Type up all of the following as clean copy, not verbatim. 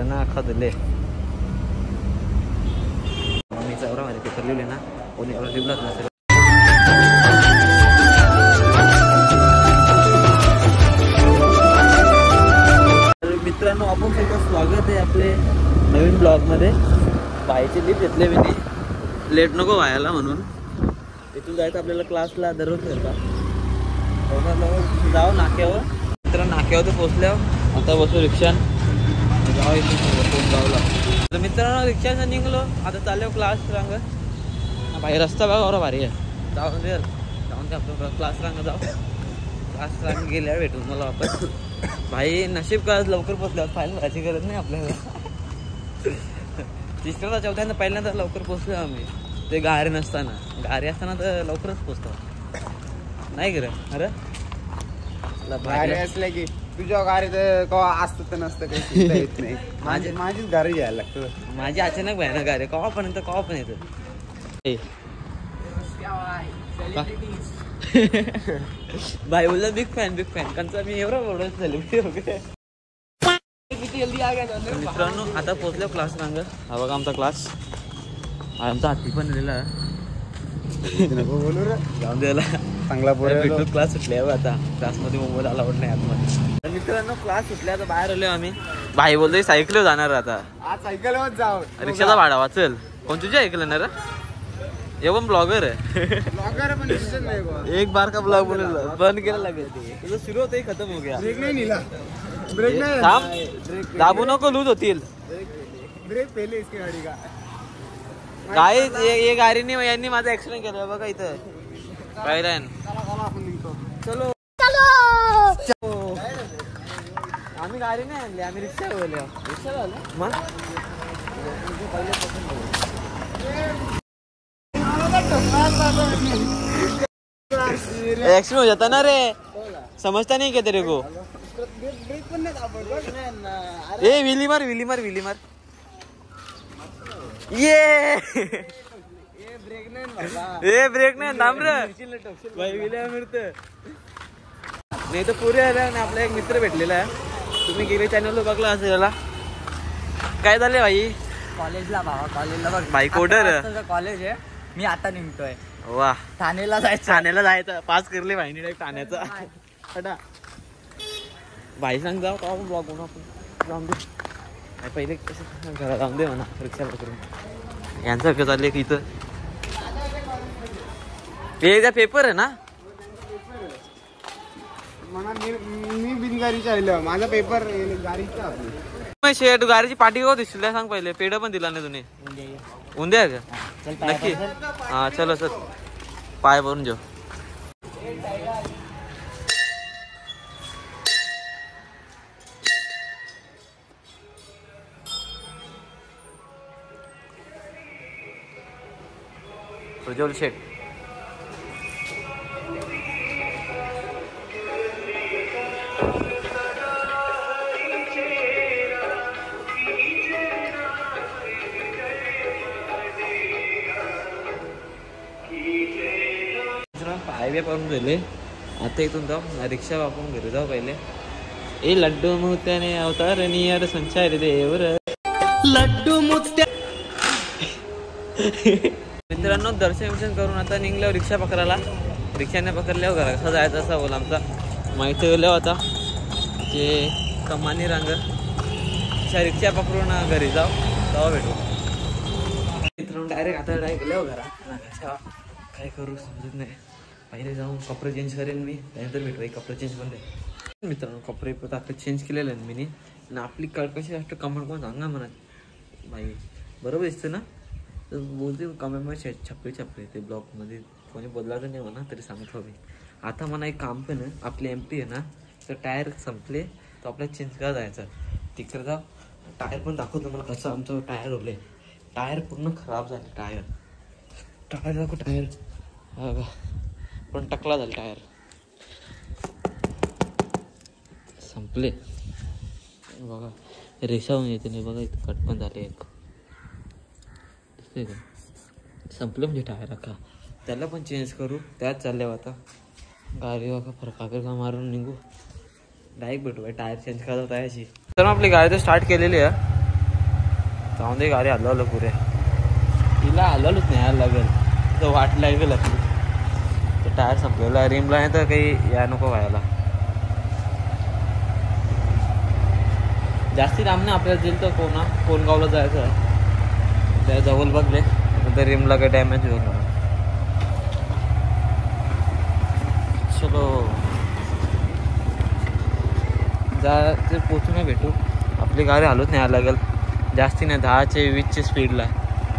ना खदले मम्मीचा एवढा माझे पेपर लिहिले ना कोणी एवढा लिहिलाच नसेल. मित्रांनो आपण सगळं स्वागत आहे आपले नवीन ब्लॉगमध्ये. बाईचे लिफ्ट घेतले मी लेट नको व्हायला म्हणून. इथून जायचं आपल्याला क्लासला दररोज करता जाऊ नाक्यावर. मित्रांनो नाक्यावर तर पोचल्यावर आता बसू रिक्षान जाऊ इथून गावला. तर मित्रांनो रिक्षानं निघलो आता चाललो क्लास रांग. भाई रस्ता बघा बरं भारी आहे. जाऊन दे आपण क्लास रांग जाऊ. क्लास रांग गेल्यावर भेटून मला वापस. भाई नशीब का लवकर पोचल्यावर फाईल भरायची गरज नाही आपल्याला. तिसऱ्या चौथ्यांदा पहिल्यांदा लवकर पोचलो आम्ही. ते गाडी नसताना गाडी असताना तर लवकरच पोचतो नाही ग अरे. गाडी असल्या की तुझ्या गाडीत कवा असतं तर नसतं काही येत नाही. माझीच गाडी यायला लागतं. माझी अचानक भाई ना गाडी कवा पण येतं. भाई बोलला बिग फॅन कंचा मी एवढा बोलत सेलिब्रिटी वगैरे. मित्रांनो आता पोचलो क्लास रांग. हा बघा आमचा क्लास. आमचा हाती पण दिलेला बोलू रे जाऊन द्यायला चांगला भेटू. क्लास सुटले आता क्लासमध्ये मोबाईल अलाउड नाही आतमध्ये. मित्रांनो क्लास सुटल्या आता बाहेर आलो आम्ही. भाई बोलतोय सायकल जाणार आता. आज सायकलवर जाऊ. रिक्षाचा भाडा वाचल. कोण तुझ्या ऐकलं ना रे. एवढं ब्लॉगर आहे. ब्लॉगर पण दिसत नाही. एक बार का ब्लॉग बंद केला लागेल. तुझं सुरू होतं खतम हो गया. ब्रेक नाही निला. ब्रेक नाही थांब दाबू नको लूज होतील. ब्रेक पहिले इसकी गाडी का काय ये गाडीने यांनी माझा ऍक्सिडेंट केला बघा इथं पाहिला. चलो आम्ही गाडी नाही आणली आम्ही रिक्षा बोललो. रिक्षा झालं मग एक्सीडेंट हो जाता ना रे. समजता नहीं क्या तेरे को. ए विली मार ये ब्रेक नाही थांब रे भाई. विल्या मिळतं नाही तर पुरे आल्या. आणि आपला एक मित्र भेटलेला आहे. तुम्ही गेले चॅनलला बघला असेल याला. काय झाले भाई कॉलेजला भावा. कॉलेजला बघ भाई कोडर कॉलेज आहे. मी आता निघतोय वा ठाणेला जायचं. ठाण्याला जायचं. पास करले भाईने डायरेक्ट ठाण्याचा. भाई सांग जाऊ का आपण ब्लॉग बनवू आपण. जाऊन दे पहिले कसं घरात जाऊन दे म्हणा रिक्षा करून. यांचं चाललंय की इथं ते पेपर आहे ना. मी बिनगाडीचा राहिलो. माझा पेपर गाडीचा मग शेट गाडीची पाठी हो दिसली सांग पहिले. पेढ पण दिला नाही तुम्ही. उद्या का नक्की. हा चलो सर पाय भरून जाऊ. प्रज्वल शेठ पाय बी पाडून दिले. आता इथून जाऊ रिक्षा वापरून घरी जाऊ पहिले. ए लड्डू मोत्याने अवतार नियर संचार देवर लड्डू मोत्या. मित्रांनो दर्शन करून आता निघल्यावर रिक्षा पकडायला. रिक्षाने पकडल्यावर घरा कसा जायचं असा बोला आमचा माहिती गेल्यावर आता जे कमानी रांग रिक्षा पकडून घरी जाऊ भेटू. मित्रांनो डायरेक्ट आता गेल्यावर घरा काय करू समजत नाही. पहिले जाऊन कपडे चेंज करेन मी त्यानंतर भेटू. कपडे चेंज पण नाही मित्रांनो. कपडे पण आता चेंज केलेले आहेत मी. आणि आपली कशी असतं कमेंट कोण सांगा म्हणा भाई बरोबर दिसतं ना. तर बोलते कमेंटमध्ये छपरे ते ब्लॉगमध्ये कोणी बदलायचं नाही म्हणा तरी सांगतो मी. आता मला एक काम पण आहे. आपली एमटी आहे ना तर टायर संपले तर आपल्याला चेंज करा जायचं. तिकडे जाऊ टायर पण दाखवतो मला कसं आमचं टायर होले. टायर पूर्ण खराब झाले. टायर दाखव. टायर बघा पण टकला झाला. टायर संपले बघा. रेषावून येते नाही बघा. इथं कट पण झाले. एक दिसते का संपलं म्हणजे टायर का. त्याला पण चेंज करू. त्यात चालल्यावर आता गाडी बघा फरकाकर का मारून निघू. डायरेक्ट भेटू टायर चेंज करत याची. तर आपली गाडी तर स्टार्ट केलेली आहे. जाऊन दे गाडी हलवलं पुरे तिला हलवलंच नाही यायला लागेल तर वाट लागेल तर टायर संपलेला रिमला नाही तर काही या नको व्हायला जास्ती लांब नाही आपल्याला जाईल तर कोणगावला जायचं आहे त्या जवळ बघले तर रिमला काही डॅमेज होईल म्हणून चलो जा ते पोचून भेटू आपली गाडी हलवत न्यायला लागेल जास्ती नाही 10चे 20चे स्पीडला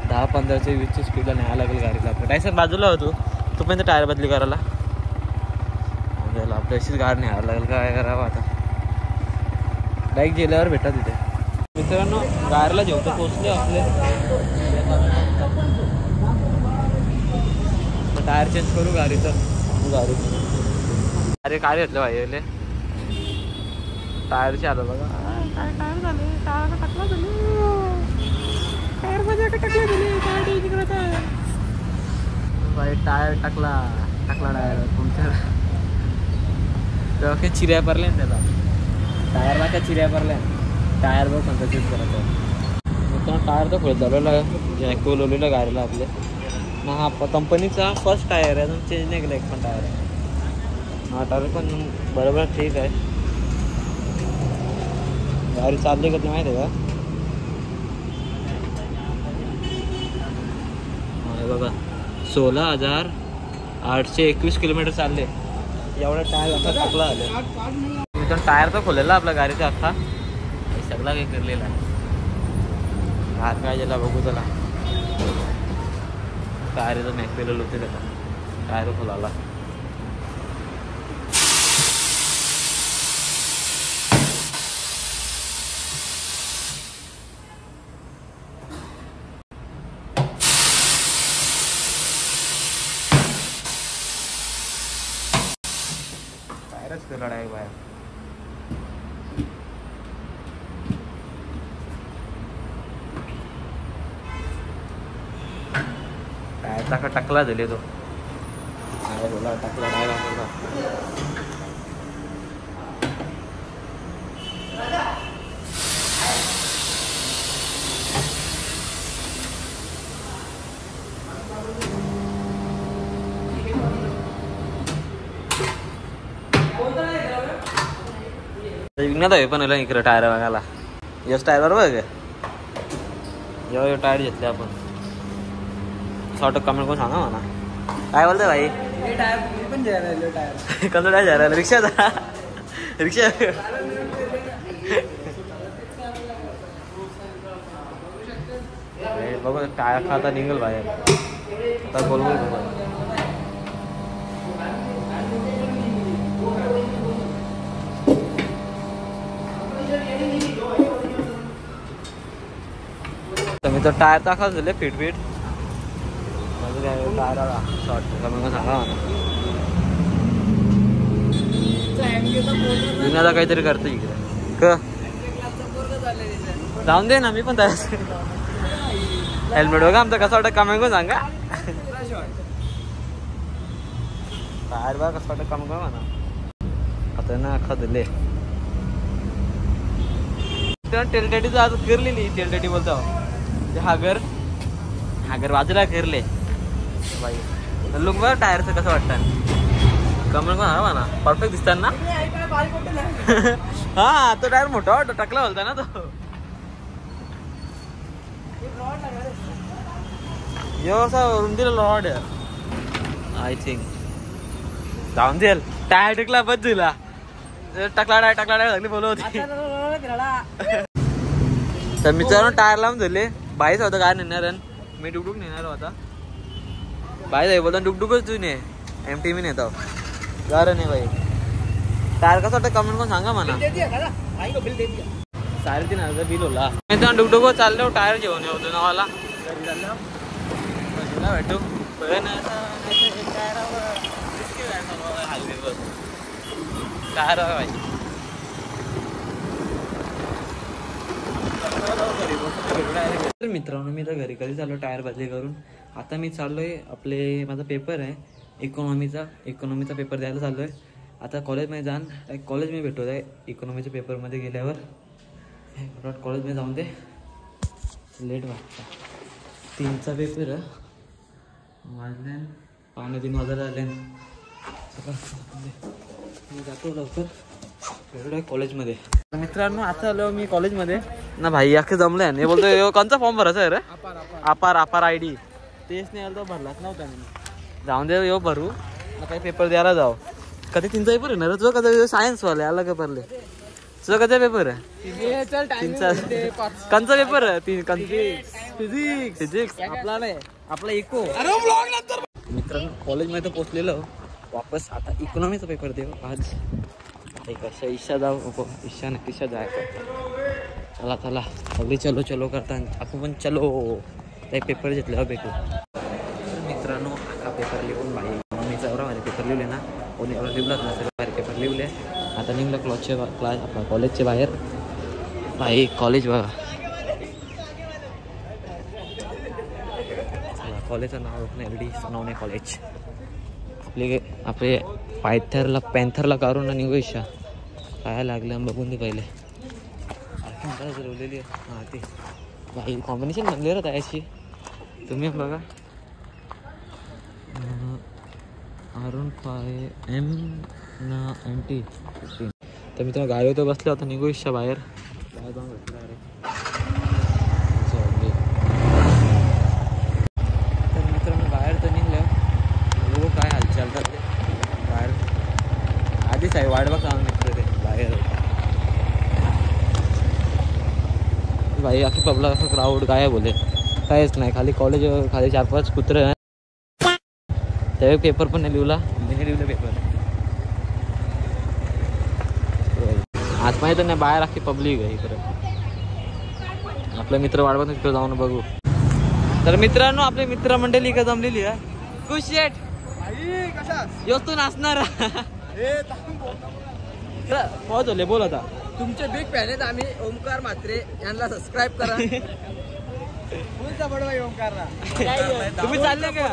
10-15चे 20चे स्पीडला न्यायला लागेल गाडीला आपल्या टायसन बाजूला होतो तोपर्यंत टायर बदली करायला आपल्या अशीच गाडी न्यायला लागेल काय करावं आता डायरेक्ट गेल्यावर भेटा तिथे मित्रांनो गाडीला जेवतो पोचले आपले टायर चेंज करू गाडीचं गाडी अरे काय घेतलं भाई टायरचे आलं बघा काय टायर झाले टायर टाकला टायर मध्ये टाकले भाई टायर टाकला टायर तुमच्या तेव्हा काही चिऱ्या पडल्या ना त्याला टायरला काय चिऱ्या पडल्या टायर बघ पण चेंज करायचं टायर तर खोल झालेला जॅको लावलेला गाडीला आपले मग हा कंपनीचा फर्स्ट टायर आहे अजून चेंज नाही केला एक पण टायर आहे हा टायर पण बरोबर ठीक आहे गाडी चालली कधी माहिती आहे का बघा 16,821 किलोमीटर चालले एवढा टायर असा टाकला आले मी तर टायर तर खोललेला आपल्या गाडीचा अख्खा सगळा काही करलेला आहे हात काय गेला बघू त्याला टायरचं मॅक पेलेलं होते त्याला टायर खोलाला लढाई बाहेर टायर टाकला दिले तो बोला टाकला नाही लागला विकण्यात आहे पण इकडे टायर बघायला यस टायरवर बघ जेव्हा टायर घेतले आपण शॉर्ट कमेंट करून सांगा म्हणा काय बोलतोय भाई कसं काय जायला रिक्षाचा रिक्षा बघू टायर खाता निघेल बाहेर आता बोल मी तर टायर टाका झाले फिट माझं काय टायर शॉर्ट कमी सांगा मला काहीतरी करतो इकडे जाऊन दे ना मी पण तयार हेल्मेट बघा आमचा कसं वाटतं कमी करून सांगा टायर बघा कसं वाटतं कमी करू म्हणा आता ना अख्खा दिले टेलटेटीचं आज फिरलेली टेलटेटी बोलतो हागर बाजूला फिरले बाई लुक बघ टायरचं कसं वाटतं कमेंट पण हवा ना परफेक्ट दिसतात ना हा तो टायर मोठा वाटतो टाकला होता ना तो वरून दिला रॉड आय थिंक जाऊन देईल टायर टिकला बस दिला टाकला टायर लागली बोलत होती तर मित्रांनो टायर लावून झाले बाईच होता काय नेणार मी डुकडुक नेणार होता बाई जाई बोलता डुकडुकच तू ने MT मी नेतो गार नाही बाई टायर कसं वाटतं कमेंट करून सांगा म्हणा 3,500 बिल होला मित्रांनो डुकडुक चाललो टायर घेऊन येतो नावाला भेटू टायर बाई तर मित्रांनो मी तर घरी कधी चाललो टायर बदली करून आता मी चाललोय आपले माझा पेपर आहे इकॉनॉमीचा पेपर द्यायला चाललोय आता कॉलेजमध्ये जाण कॉलेजमध्ये भेटतो आहे इकॉनॉमीच्या पेपरमध्ये गेल्यावर कॉलेजमध्ये जाऊन दे लेट वाजता 3चा पेपर वाजले 2:45 वाजायला आले. मी जातो लवकर एवढं कॉलेजमध्ये. मित्रांनो आता आलो मी कॉलेजमध्ये ना. भाई अख्खे जमले नाही बोलतो कोणता फॉर्म भरायचा आहे रे? अपार ID तेच नाही आलं तर भरलाच नव्हता मी. जाऊन दे येऊ भरू ना काही पेपर द्यायला जाऊ. कधी 3चा पेपर आहे ना रे? तुझं कधी सायन्सवाले आला का पडले? तुझा कधी पेपर आहे? 3चा कंचा पेपर आहे? फिजिक्स आपला नाही आपला इको. मित्रांनो कॉलेजमध्ये तर पोचलेलो वापस. आता इकॉनॉमीचा पेपर देऊ आज. कशा ईशा जाऊ नको ईशा नाही ईशा जायचं. चला सगळी चलो करता आपण पण चलो ते पेपर घेतल्यावर भेटू. मित्रांनो आता पेपर लिहून भाई इकॉनॉमीचा एवढा भारी पेपर लिहिले ना. कोणी एवढा लिहिलाच ना सगळं भारी पेपर लिहिले. आता निघलं क्लास आपला कॉलेजच्या बाहेर. भाई कॉलेज बघा. कॉलेजचं नाव LD सोनवणे कॉलेज. आपले पॅन्थरला काढून ना निघू इच्छा काय लागलं बघून दे पहिले. ठरवलेली हां ते भाई कॉम्बिनेशन बनले राहत याची. तुम्ही बघा R15M ना MT 15. तर मित्रांनो गाडी तर बसले होता निघू इच्छा बाहेर जाऊन भेटलं. अरे तर मित्रांनो बाहेर तर निघलं बघू काय हालचाल ते बाहेर. आधीच आहे वाट बघा मित्र ते बाहेर. भाई अख्खी पबला असं क्राऊड काय बोले काहीच नाही. खाली कॉलेज खाली 4-5 कुत्रे आहे. त्यावेळी पेपर पण नाही लिहिला मी लिहिलं पेपर. आज माहिती नाही बाहेर अख्खी पब्लिक आहे इकडं. आपले मित्र वाढवत तिकडे जाऊन बघू. तर मित्रांनो आपली मित्रमंडळी इकडे जमलेली आहे. खुश शेट तू नाचणार बहुत झाले बोल. आता तुमचे बिग फॅन आहेत आम्ही. ओमकार म्हात्रे यांना सबस्क्राईब करा. ओमकारला तुम्ही चालले का?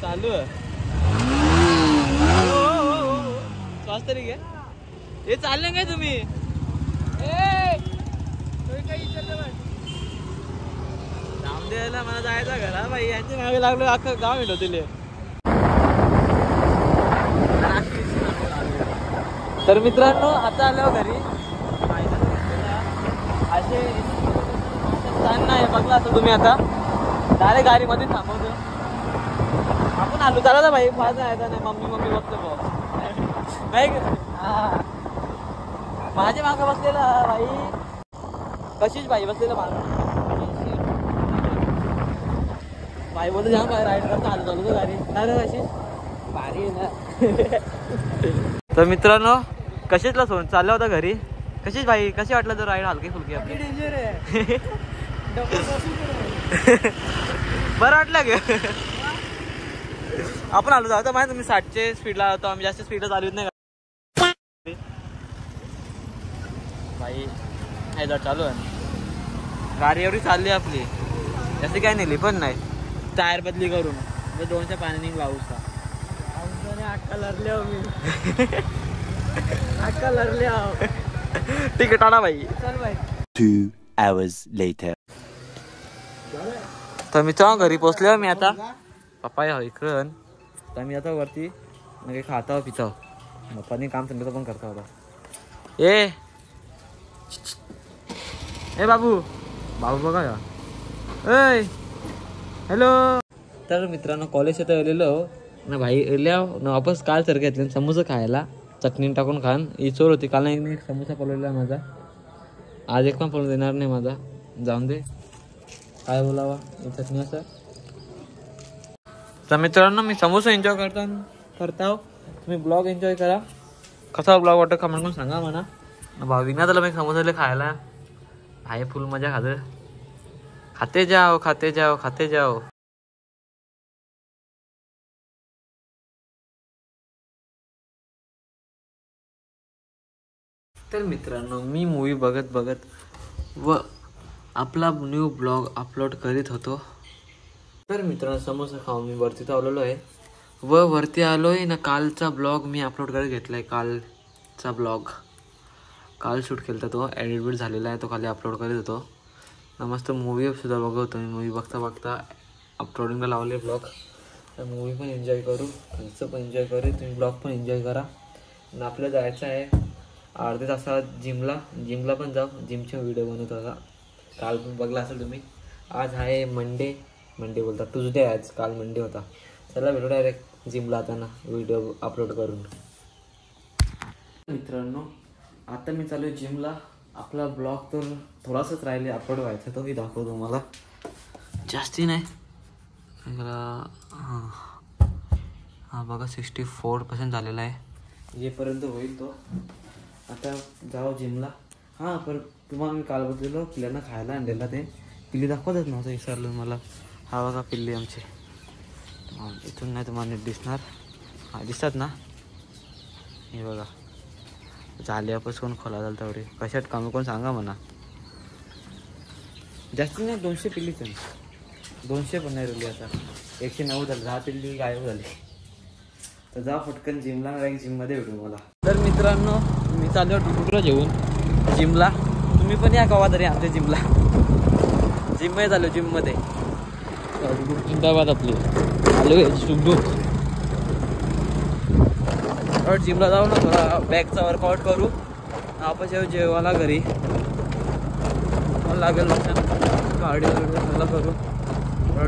चालू श्वास तरी घे. हे चालले काय तुम्ही? जाऊन द्यायला मला जायचं घरा भाई. यांच्या मागे लागलो अख्खं गाव मिळवतील. तर मित्रांनो आता आलो घरी. असे स्थान नाही बघला आता तुम्ही. आता डायरेक्ट गाडीमध्ये थांबवतो आपण आलो. चला ना भाई फार जायचा नाही. मम्मी बसलो नाही माझ्या मागं बसलेला भाई. कशीच भाई बसलेला मागं भाई बोलतो जाम राईड करता आलो चालू गाडी. अरे कशी भारी आहे ना. तर मित्रांनो कशीचला सोन चालला होता घरी. कशीच भाई कशी वाटलं तर राईड हलकी फुलकी आपली. बरं वाटलं ग. आपण आलो जाऊ माहिती तुम्ही 60च्या स्पीडला होतो. आम्ही जास्त स्पीडला चालवत नाही भाई. हे जर चालू आहे गाडी एवढी चालली आपली जास्त काय नेली पण नाही. टायर बदली करून 2च्या पाण्याने पाऊसचा अक्का लरले मी अक्का लरले. ठीक आहे टाटा भाई. चल भाई. 2 hours later. तर मित्रांनो घरी पोचल्यावर मी आता पप्पा या इकडं. तर मी आता वरती म्हणजे खाता पिता पप्पानी काम समजा पण करता होता. ए बाबू बघा या. ए हॅलो. तर मित्रांनो कॉलेज येतं आलेलो ना भाई. ना वापस काल सर घेतले समोसा खायला चटणी टाकून खान. ही चोर होती काल नाही. एक समोसा पलवलेला माझा. आज एक पण पळून देणार नाही माझा. जाऊन दे काय बोलावा चटणी असं. तर मित्रांनो मी समोसा एन्जॉय करता. तुम्ही ब्लॉग एन्जॉय करा. कसा ब्लॉग वाटतं कमेंट करून सांगा म्हणा. भाविना त्याला मी समोसाले खायला आहे फुल मजा खाते जाओ. तर मित्रांनो मी मूवी बघत व आपला न्यू ब्लॉग अपलोड करीत होतो. तर मित्रांनो समोसा खाऊन मी वरती तर आलेलो आहे व वरती आलो आहे ना. कालचा ब्लॉग मी अपलोड करत घेतला आहे. कालचा ब्लॉग काल शूट केला तो एडिट झालेला आहे. तो खाली अपलोड करीत होतो. मस्त मूवी सुद्धा बघवतो मी. मूवी बघता बघता अपलोडिंगला लावले ब्लॉग. तर मूवी पण एन्जॉय करू, घरचं पण एन्जॉय करू, तुम्ही ब्लॉग पण एन्जॉय करा. आणि आपल्याला जायचं आहे अर्ध्या तासात जिमला पण जाऊ. जिमचे व्हिडिओ बनवतो आता. काल पण बघला असेल तुम्ही. आज आहे मंडे बोलतात ट्यूजडे. आज काल मंडे होता. चला भेटू डायरेक्ट जिमला जाताना व्हिडिओ अपलोड करून. मित्रांनो आता मी चालू आहे जिमला. आपला ब्लॉग तर थोडासाच राहिले अपलोड व्हायचा, तोही दाखवतो तुम्हाला. जास्ती नाही मला. हां बघा 64% झालेला आहे. येपर्यंत होईल तो. आता जाऊ जिमला. हां पर तुम्हाला मी काल बघलेलो पिल्ल्यांना खायला आणलेला. ते पिल्ली दाखवतच नव्हतं, विसरलं मला. हा बघा पिल्ली आमचे. इथून नाही तुम्हाला नीट दिसणार. हां दिसतात ना, हे बघा. झाल्यापासून खोला झालं तेवढे. कशात कमी कोण सांगा म्हणा. जास्ती नाही 200 पिल्लीच. 200 पण नाही राहिली आता. 190 झाली. 10 पिल्ली गायब झाली. तर जा फटकन जिमला. जिममध्ये भेटू मला. तर मित्रांनो मी चालू डुडुकला जेवून जिमला. तुम्ही पण या कवा तरी आमच्या जिमला. जिममध्ये चालू जिममध्ये. जिंदाबाद आपली आलो आहे डुकडुक. जिमला जाऊ ना, थोडा बॅकचा वर्कआउट करू. आपण येऊ जेवायला घरी. मला लागेल कार्डिओ सगळं करू.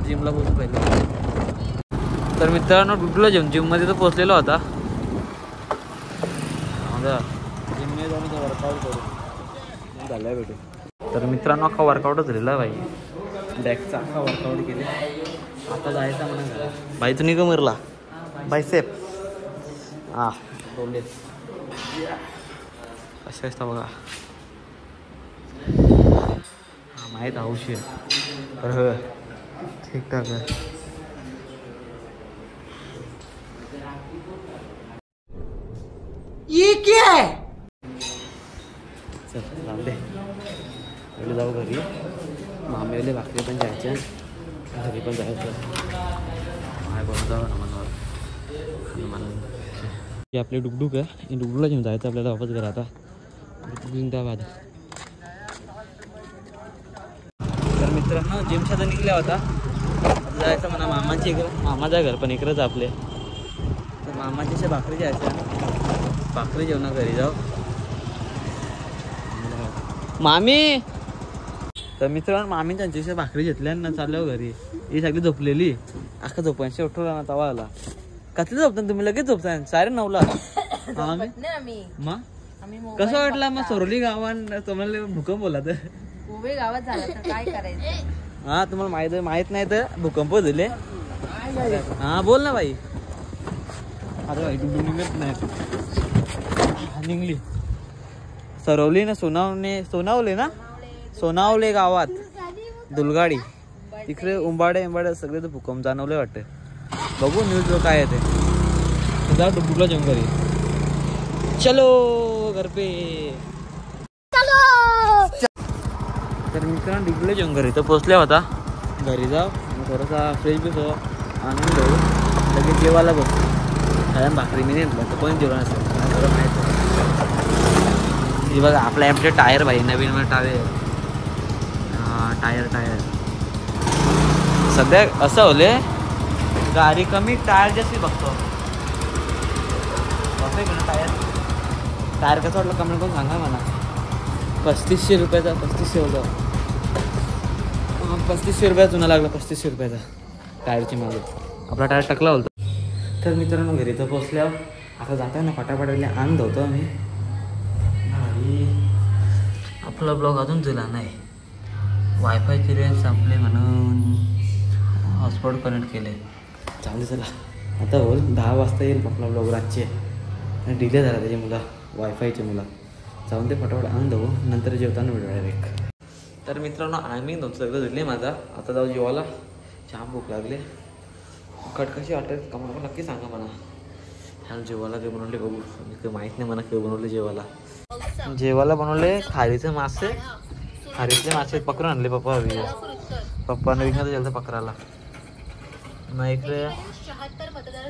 जिमला पोहोचू पहिले. तर मित्रांनो डुडूला जिममध्ये तर पोचलेला होता. जिममध्ये जाऊन वर्कआउट करू झालं भेटू. तर मित्रांनो अख्खा वर्कआउटच झालेला भाई. बॅकचा अख्खा वर्कआउट केले. आता जायचा म्हणा भाई. तुम्ही का मरला बायसेप. हां बोलले कशा असता बघा. हां माहीत हौशी आहे. ठीकठाक आहे. ये क्या है? चल जाऊ दे. पहिले जाऊ घरी. मामेले भाकरी पण जायचे. घरी पण जायचं. माय बनवता हे आपले डुकडुक आहे. डुकडूला घेऊन जायचं आपल्याला वापस घरा. आता जिंदाबाद. तर मित्रांनो जिमच्या तर निघल्या होता. जायचं म्हणा मामाची इकडं. मामाचं घर पण इकडंच आपले. तर मामाची अशा भाकरी जायचं. भाकरी जेवणा घरी जाऊ. मामी. तर मित्रांनो मामी त्यांच्याशी भाकरी घेतल्या ना चालल्यावर घरी. ही सगळी झोपलेली. अख्खा झोपायची उठवला ना तवा आला. कसले झोपता तुम्ही? लगेच झोपता 9:30 मग कसं वाटलं मग सोरली गावात तुम्हाला भूकंप बोला तर? उभे गावात झाला तर काय करायचं? हा तुम्हाला माहित नाही तर भूकंप झाले. हा बोल ना बाई. अरे बाई डुडू निघत नाही. निघली सरवली ना. सोनावले ना. सोनावले गावात दुलगाडी तिकडे उंबाडे सगळे तर भूकंप जाणवले वाटते. बघू न्यूज काय आहे ते. जा डुडूला जेवण घरी. चलो घर पे. तर मित्रांनो डुडूला जेवण घरी तर पोचल्या होता. घरी जाऊ थोडासा फ्रेश बी हो आणून घेऊ. लगेच जेवायला बघ. कारण भाकरी मी नेलं तर कोणी जेवण असेल बरं माहीत. हे बघा आपल्या ॲपचे टायर भाई नवीन टायर. टायर सध्या असं होले गाडी कमी टायर जास्ती बघतो. टायर कसं वाटलं कमेंट करून सांगा मला. 3500 रुपयाचा. 3500 होता. 3500 रुपया जुना लागला. 3500 रुपयाचा टायरची मागे. आपला टायर टाकला होता. तर मित्रांनो घरी तर पोचल्यावर आता जाता ना फटाफट आण धवतो आम्ही. आपला ब्लॉग अजून दिला नाही. वायफायची रेंज संपले म्हणून हॉटस्पॉट कनेक्ट केले. चालेल चला आता बोल 10 वाजता येईल आपला ब्लॉग रातचे. डिले झाला त्याची मुला वायफायचे मुला. जाऊन ते फटाफट आणून देऊ. नंतर जेवताना वेळ डायरेक्ट. तर मित्रांनो आम्ही सगळं धुतले माझा. आता जाऊ जेवायला. चहा भूक लागले. कट कशी वाटत का मला नक्की सांगा मला. ह्याला जेवायला ते बनवले बघू. काही माहीत नाही मला काही बनवले जेवायला. जेवायला बनवले खारीचे मासे. खारीतले मासे पकडून आणले पप्पानं विकत गेलं पकडायला. मग इकडे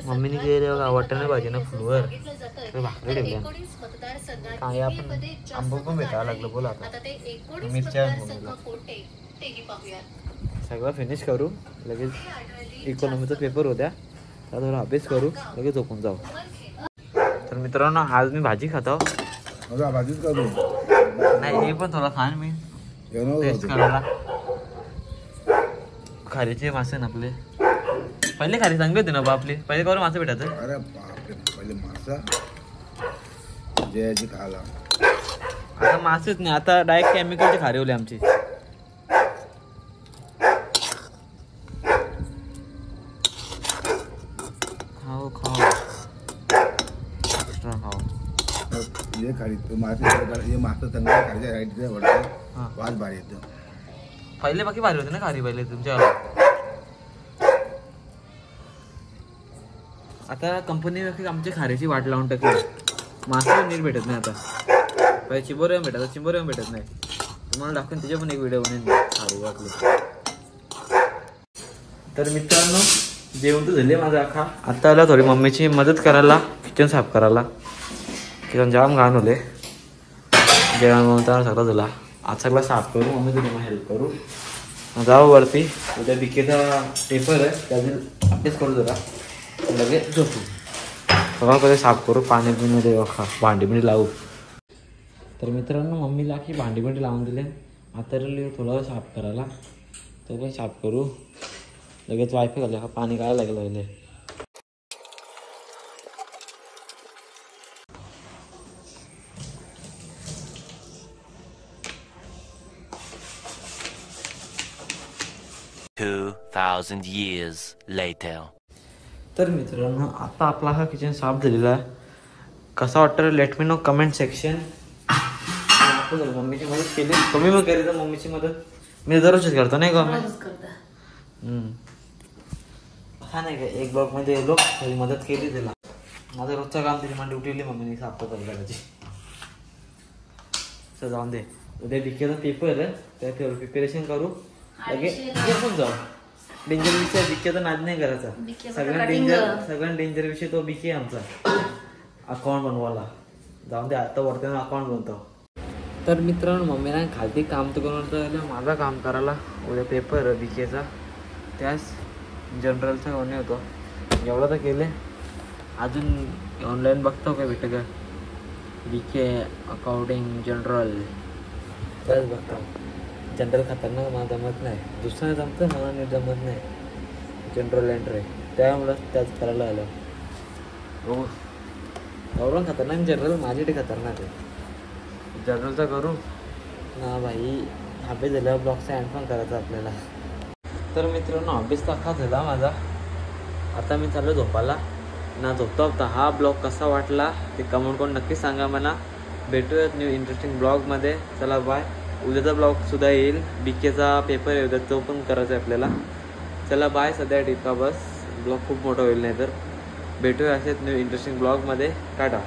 मम्मीने केले बघा वाटणे भाजी ना फुलवर भाकरी ठेवल्या. काय आपण आंबो पण भेटायला लागलं बोला. आता मिरच्या सगळं फिनिश करू, लगेच इकॉनॉमीचा पेपर होत्या, तर थोडा अभ्यास करू, लगेच झोपून जाऊ. तर मित्रांनो आज मी भाजी खातो. भाजीच करू नाही हे पण थोडा खान मी टेस्ट करायला. खारीचे मासे ना आपले, पहिले खारी चांगले होते ना बा आपले, पहिले करून मासे भेटायचं. अरे बापरे, पहिले मासा जयाची खाला. आता मासेच नाही, आता डायरेक्ट केमिकलचे खारी होले आमची. खाओ खाओ एक्स्ट्रा खाओ. ये खाली तो मासे ये मासा चांगला खायच्या राईटच्या वरती हां वाज भारी येतो. पहिले बाकी भारी होते ना खारी पहिले तुमच्या. आता कंपनी आमची खारीची वाट लावून टाकली, मासे नीट भेटत नाही. आता पहिले चिंबोऱ्या भेटत, चिंबोऱ्या भेटत नाही. तुम्हाला दाखवून तिचे पण एक व्हिडिओ बनवेन खारी वाटली. तर मित्रांनो जेवण तर झाले माझं अख्खा. आता आला थोडी मम्मीची मदत करायला, किचन साफ करायला. किचन जाम घाण होले, जेवण बनवताना सगळं झाला. आज सगळं साफ करू, मम्मी तुला हेल्प करू. जाऊ वरती, उद्या बीकेचा पेपर आहे, त्याने अभ्यास करू जरा, लगेच झोपू. सगळं कधी साफ करू, पाणी पिणे देऊ, भांडी बिंडी लावू. तर मित्रांनो मम्मीला की भांडी बिंडी लावून दिले. आता थोडं साफ करायला, तो पण साफ करू. लगेच वायफाय घालू का, पाणी काय लागलं पहिले. $2,000 years later. तर मित्रांनो आता आपला हा किचन साफ झालेला आहे. कसा वाटतं let me know comment section. मम्मीची मदत केली, तुम्ही मग केली तर मम्मीची मदत मी दररोजच करतो नाही का. हा नाही का एक ब्लॉकमध्ये लोक थोडी मदत केली त्याला. माझं रोजचं काम त्याची मला ड्युटीली मम्मीने साफ करायची. तर जाऊन दे, उद्या बीकेचा पेपर आहे, त्या प्रिपेरेशन करू, लगेच झोपून जाऊ. डेंजर विषय बीकेचा नाद नाही करायचा. सगळ्यात डेंजर विषय तो बीके आमचा अकाउंट बनवायला. जाऊन दे आता वरती अकाउंट बनतो. तर मित्रांनो मम्मीला खालती काम तर करून माझा काम करायला. उद्या पेपर बीकेचा, त्याच जनरलचा कोणी होतो, एवढं तर केले. अजून ऑनलाईन बघतो काय भेटतं का बीके अकाउंटिंग जनरल, त्याच बघतो. जनरल खतरनाक मला जमत नाही, दुसरं जमतं मला नीट जमत नाही. जनरल एंट्री त्यामुळं त्याच करायला आलं. हो एवढं खतरनाक जनरल माझ्याकडे खतरनाक आहे. जनरलचा करू ना भाई, अभ्यास झाल्यावर ब्लॉगचा हँड पण करायचा आपल्याला. तर मित्रांनो अभ्यास तर अख्खा झाला माझा. आता मी चाललो झोपायला ना. झोपता होता हा ब्लॉग कसा वाटला ते कमेंट करून नक्की सांगा मला. भेटूयात न्यू इंटरेस्टिंग ब्लॉगमध्ये. चला बाय. उद्याचा ब्लॉगसुद्धा येईल, बीकेचा पेपर आहे उद्या, तो पण करायचा आहे आपल्याला. चला बाय. सध्या टिपका बस, ब्लॉग खूप मोठा होईल नाही तर. भेटूया असेच न्यू इंटरेस्टिंग ब्लॉगमध्ये. टाटा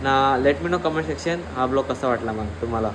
ना. Late me know comment section हा ब्लॉग कसा वाटला मग तुम्हाला.